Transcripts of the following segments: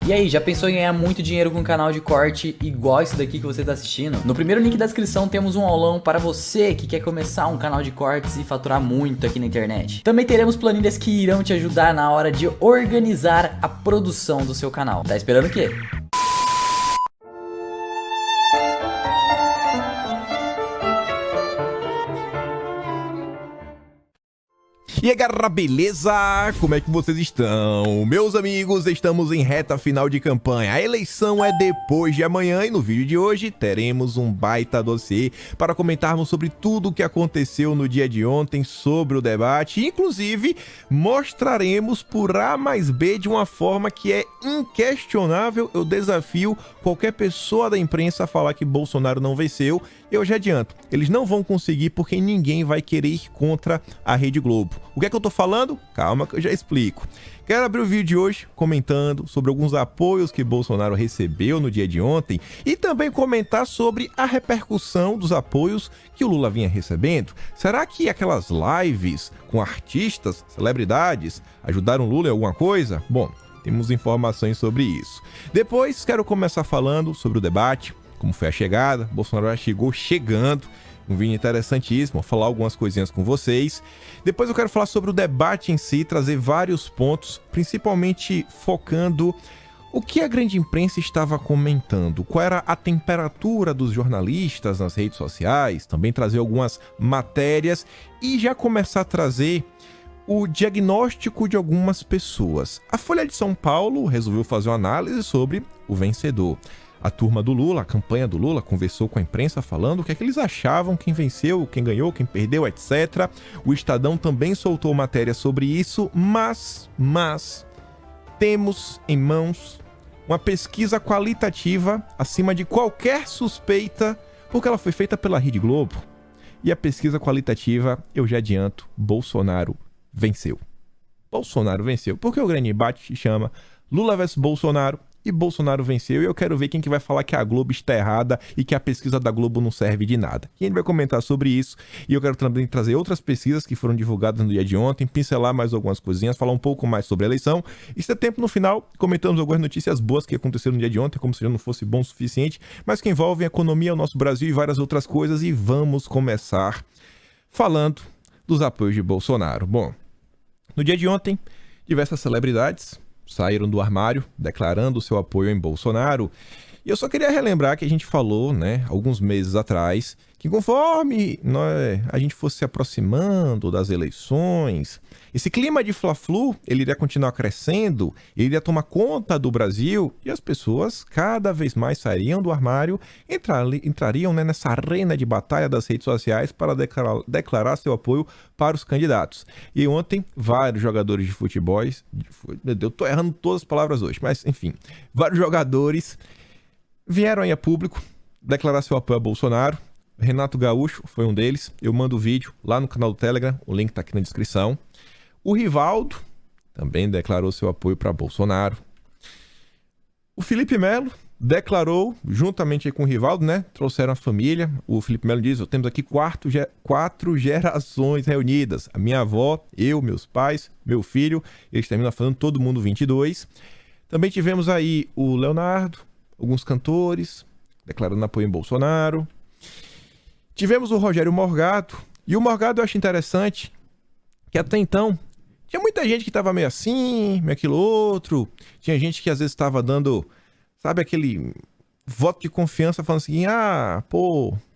E aí, já pensou em ganhar muito dinheiro com um canal de corte igual esse daqui que você está assistindo? No primeiro link da descrição temos um aulão para você que quer começar um canal de cortes e faturar muito aqui na internet. Também teremos planilhas que irão te ajudar na hora de organizar a produção do seu canal. Tá esperando o quê? E aí galera, beleza? Como é que vocês estão? Meus amigos, estamos em reta final de campanha. A eleição é depois de amanhã e no vídeo de hoje teremos um baita dossiê para comentarmos sobre tudo o que aconteceu no dia de ontem sobre o debate. Inclusive, mostraremos por A mais B de uma forma que é inquestionável. Eu desafio qualquer pessoa da imprensa a falar que Bolsonaro não venceu. Eu já adianto, eles não vão conseguir porque ninguém vai querer ir contra a Rede Globo. O que é que eu tô falando? Calma que eu já explico. Quero abrir o vídeo de hoje comentando sobre alguns apoios que Bolsonaro recebeu no dia de ontem e também comentar sobre a repercussão dos apoios que o Lula vinha recebendo. Será que aquelas lives com artistas, celebridades, ajudaram o Lula em alguma coisa? Bom, temos informações sobre isso. Depois quero começar falando sobre o debate, como foi a chegada. Bolsonaro já chegou chegando. Um vídeo interessantíssimo, vou falar algumas coisinhas com vocês. Depois eu quero falar sobre o debate em si, trazer vários pontos, principalmente focando o que a grande imprensa estava comentando, qual era a temperatura dos jornalistas nas redes sociais, também trazer algumas matérias e já começar a trazer o diagnóstico de algumas pessoas. A Folha de São Paulo resolveu fazer uma análise sobre o vencedor. A turma do Lula, a campanha do Lula, conversou com a imprensa falando o que é que eles achavam, quem venceu, quem ganhou, quem perdeu, etc. O Estadão também soltou matéria sobre isso, mas temos em mãos uma pesquisa qualitativa acima de qualquer suspeita, porque ela foi feita pela Rede Globo. E a pesquisa qualitativa, eu já adianto, Bolsonaro venceu. Bolsonaro venceu, porque o grande embate se chama Lula versus Bolsonaro. E Bolsonaro venceu e eu quero ver quem que vai falar que a Globo está errada e que a pesquisa da Globo não serve de nada. E a gente vai comentar sobre isso e eu quero também trazer outras pesquisas que foram divulgadas no dia de ontem, pincelar mais algumas coisinhas, falar um pouco mais sobre a eleição. E se der tempo no final, comentamos algumas notícias boas que aconteceram no dia de ontem, como se já não fosse bom o suficiente, mas que envolvem a economia, o nosso Brasil e várias outras coisas. E vamos começar falando dos apoios de Bolsonaro. Bom, no dia de ontem, diversas celebridades saíram do armário, declarando seu apoio em Bolsonaro. E eu só queria relembrar que a gente falou, alguns meses atrás, que conforme a gente fosse se aproximando das eleições, esse clima de fla-flu, ele iria continuar crescendo, ele iria tomar conta do Brasil e as pessoas cada vez mais sairiam do armário, entrariam nessa arena de batalha das redes sociais para declarar seu apoio para os candidatos. E ontem, vários jogadores de futebol, meu Deus, eu tô errando todas as palavras hoje, mas enfim, vários jogadores vieram aí a público declarar seu apoio a Bolsonaro. Renato Gaúcho foi um deles. Eu mando o vídeo lá no canal do Telegram, o link tá aqui na descrição. O Rivaldo também declarou seu apoio para Bolsonaro. O Felipe Melo declarou, juntamente com o Rivaldo, trouxeram a família. O Felipe Melo diz, temos aqui quatro gerações reunidas. A minha avó, eu, meus pais, meu filho. Eles terminam falando todo mundo 22. Também tivemos aí o Leonardo, alguns cantores declarando apoio em Bolsonaro. Tivemos o Rogério Morgado. E o Morgado eu acho interessante que até então tinha muita gente que estava meio assim, meio aquilo outro. Tinha gente que às vezes estava dando, sabe, aquele voto de confiança falando assim,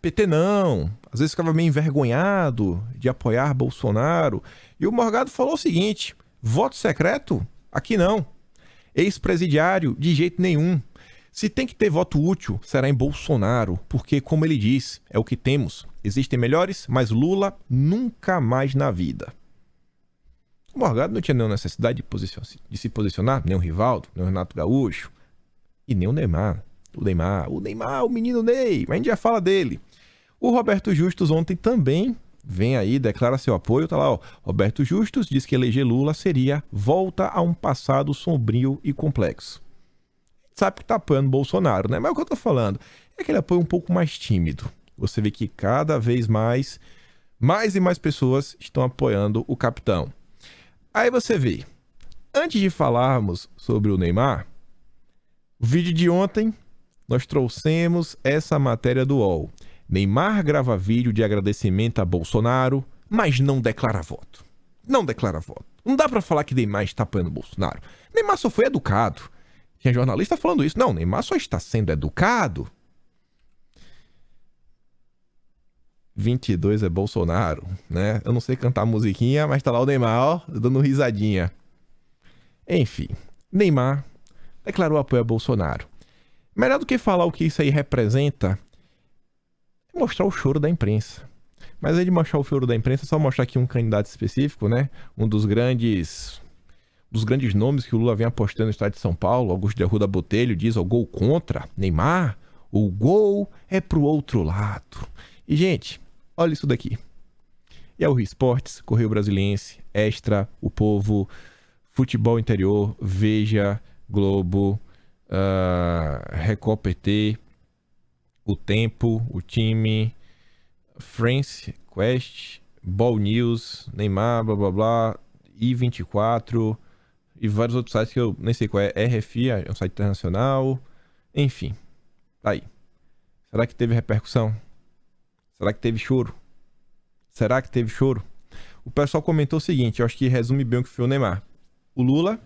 PT não. Às vezes ficava meio envergonhado de apoiar Bolsonaro. E o Morgado falou o seguinte, voto secreto? Aqui não. Ex-presidiário? De jeito nenhum. Se tem que ter voto útil, será em Bolsonaro, porque, como ele diz, é o que temos. Existem melhores, mas Lula nunca mais na vida. O Morgado não tinha nenhuma necessidade de se posicionar, nem o Rivaldo, nem o Renato Gaúcho, e nem o Neymar. O Neymar, o menino Ney, mas a gente já fala dele. O Roberto Justus ontem também vem aí, declara seu apoio, tá lá, Roberto Justus diz que eleger Lula seria volta a um passado sombrio e complexo. Sabe que tá apoiando Bolsonaro, Mas o que eu tô falando é aquele apoio um pouco mais tímido. Você vê que cada vez mais e mais pessoas estão apoiando o capitão. Aí você vê, antes de falarmos sobre o Neymar, O vídeo de ontem, nós trouxemos essa matéria do UOL. Neymar grava vídeo de agradecimento a Bolsonaro, mas não declara voto. Não declara voto. Não dá pra falar que Neymar está apoiando Bolsonaro. Neymar só foi educado. Tinha jornalista falando isso. Não, Neymar só está sendo educado. 22 é Bolsonaro, né? Eu não sei cantar musiquinha, mas tá lá o Neymar, ó, dando risadinha. Enfim, Neymar declarou apoio a Bolsonaro. Melhor do que falar o que isso aí representa é mostrar o choro da imprensa. Mas aí de mostrar o choro da imprensa, é só mostrar aqui um candidato específico, né? Um dos grandes nomes que o Lula vem apostando no estado de São Paulo, Augusto de Arruda Botelho, diz: o gol contra Neymar, o gol é pro outro lado. E, gente, olha isso daqui. E é o Rio Esportes, Correio Brasiliense, Extra, O Povo, Futebol Interior, Veja, Globo, Record PT, O Tempo, O Time, France, Quest, Ball News, Neymar, blá blá blá, I24 e vários outros sites que eu nem sei qual é. RFI, é um site internacional. Enfim, tá aí. Será que teve repercussão? Será que teve choro? Será que teve choro? O pessoal comentou o seguinte, eu acho que resume bem o que foi o Neymar. O Lula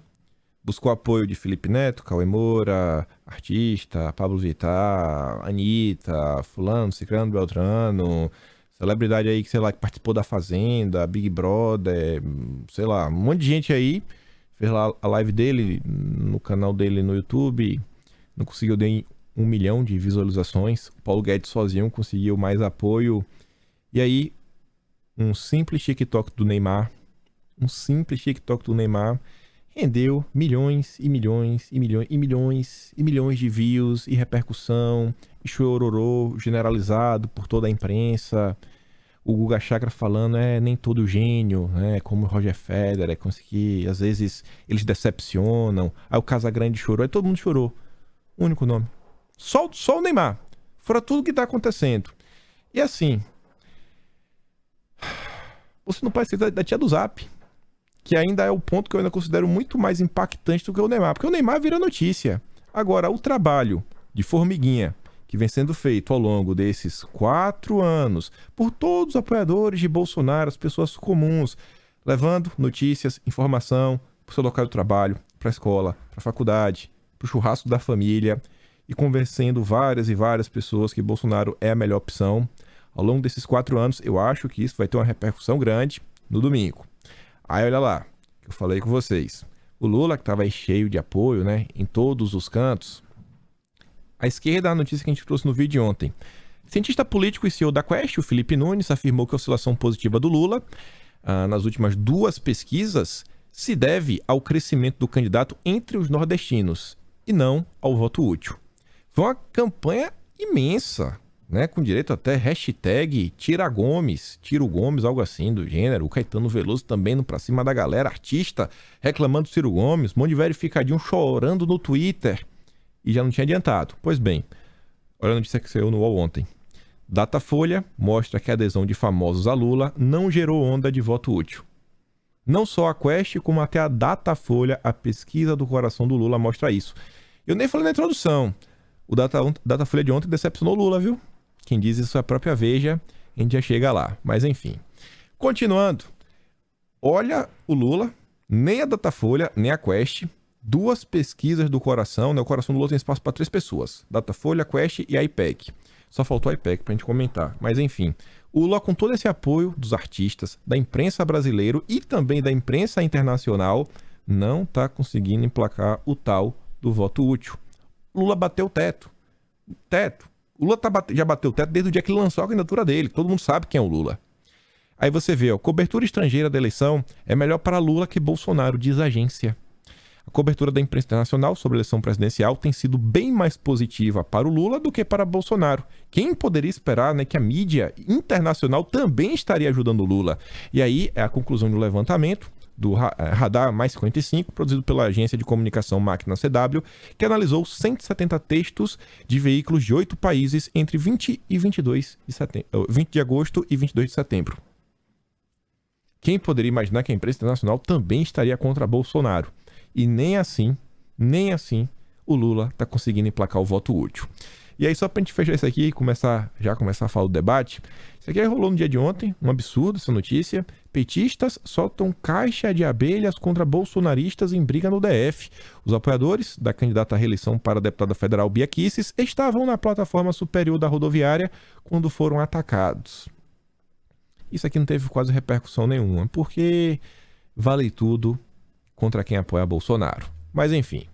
buscou apoio de Felipe Neto, Cauê Moura, artista, Pablo Vittar, Anitta, fulano, ciclano, beltrano, celebridade aí que, sei lá, que participou da Fazenda, Big Brother, sei lá, um monte de gente aí. Fez lá a live dele, no canal dele no YouTube, não conseguiu nem 1 milhão de visualizações. O Paulo Guedes sozinho conseguiu mais apoio. E aí, um simples TikTok do Neymar, rendeu milhões e milhões e milhões e milhões e milhões de views e repercussão, e chororô generalizado por toda a imprensa. O Guga Chakra falando, nem todo gênio, né? Como o Roger Federer, conseguir, às vezes eles decepcionam. Aí o Casagrande chorou, aí todo mundo chorou. O único nome. Só o Neymar. Fora tudo que tá acontecendo. E assim, você não pode esquecer da tia do Zap, que ainda é o ponto que eu ainda considero muito mais impactante do que o Neymar, porque o Neymar vira notícia. Agora, o trabalho de formiguinha que vem sendo feito ao longo desses 4 anos por todos os apoiadores de Bolsonaro, as pessoas comuns, levando notícias, informação para o seu local de trabalho, para a escola, para a faculdade, para o churrasco da família, e convencendo várias e várias pessoas que Bolsonaro é a melhor opção. Ao longo desses 4 anos, eu acho que isso vai ter uma repercussão grande no domingo. Aí olha lá, que eu falei com vocês. O Lula, que estava aí cheio de apoio, né, em todos os cantos. A esquerda, a notícia que a gente trouxe no vídeo de ontem. Cientista político e CEO da Quest, o Felipe Nunes, afirmou que a oscilação positiva do Lula, nas últimas 2 pesquisas, se deve ao crescimento do candidato entre os nordestinos e não ao voto útil. Foi uma campanha imensa, né, com direito até hashtag Tiro Gomes, algo assim do gênero. O Caetano Veloso também no pra cima da galera, artista reclamando do Ciro Gomes, um monte de verificadinho chorando no Twitter. E já não tinha adiantado. Pois bem, olha a notícia que saiu no UOL ontem. Datafolha mostra que a adesão de famosos a Lula não gerou onda de voto útil. Não só a Quest, como até a Datafolha, a pesquisa do coração do Lula, mostra isso. Eu nem falei na introdução. O Datafolha de ontem decepcionou o Lula, viu? Quem diz isso é a própria Veja. A gente já chega lá. Mas enfim. Continuando. Olha o Lula, nem a Datafolha, nem a Quest. 2 pesquisas do coração, né? O coração do Lula tem espaço para 3 pessoas. Datafolha, Quest e a IPEC. Só faltou a IPEC pra gente comentar. Mas enfim, o Lula, com todo esse apoio dos artistas, da imprensa brasileira e também da imprensa internacional, não tá conseguindo emplacar o tal do voto útil. O Lula bateu o teto. O Lula já bateu o teto desde o dia que ele lançou a candidatura dele. Todo mundo sabe quem é o Lula. Aí você vê, cobertura estrangeira da eleição é melhor para Lula que Bolsonaro, diz a agência. A cobertura da imprensa internacional sobre a eleição presidencial tem sido bem mais positiva para o Lula do que para Bolsonaro. Quem poderia esperar, né, que a mídia internacional também estaria ajudando o Lula? E aí é a conclusão do levantamento do Radar Mais 55, produzido pela agência de comunicação Máquina CW, que analisou 170 textos de veículos de 8 países entre 20 de agosto e 22 de setembro. Quem poderia imaginar que a imprensa internacional também estaria contra Bolsonaro? E nem assim, o Lula tá conseguindo emplacar o voto útil. E aí, só pra gente fechar isso aqui e começar a falar do debate, isso aqui rolou no dia de ontem, um absurdo essa notícia. Petistas soltam caixa de abelhas contra bolsonaristas em briga no DF. Os apoiadores da candidata à reeleição para a deputada federal Bia Kicis estavam na plataforma superior da rodoviária quando foram atacados. Isso aqui não teve quase repercussão nenhuma, porque vale tudo contra quem apoia Bolsonaro. Mas enfim.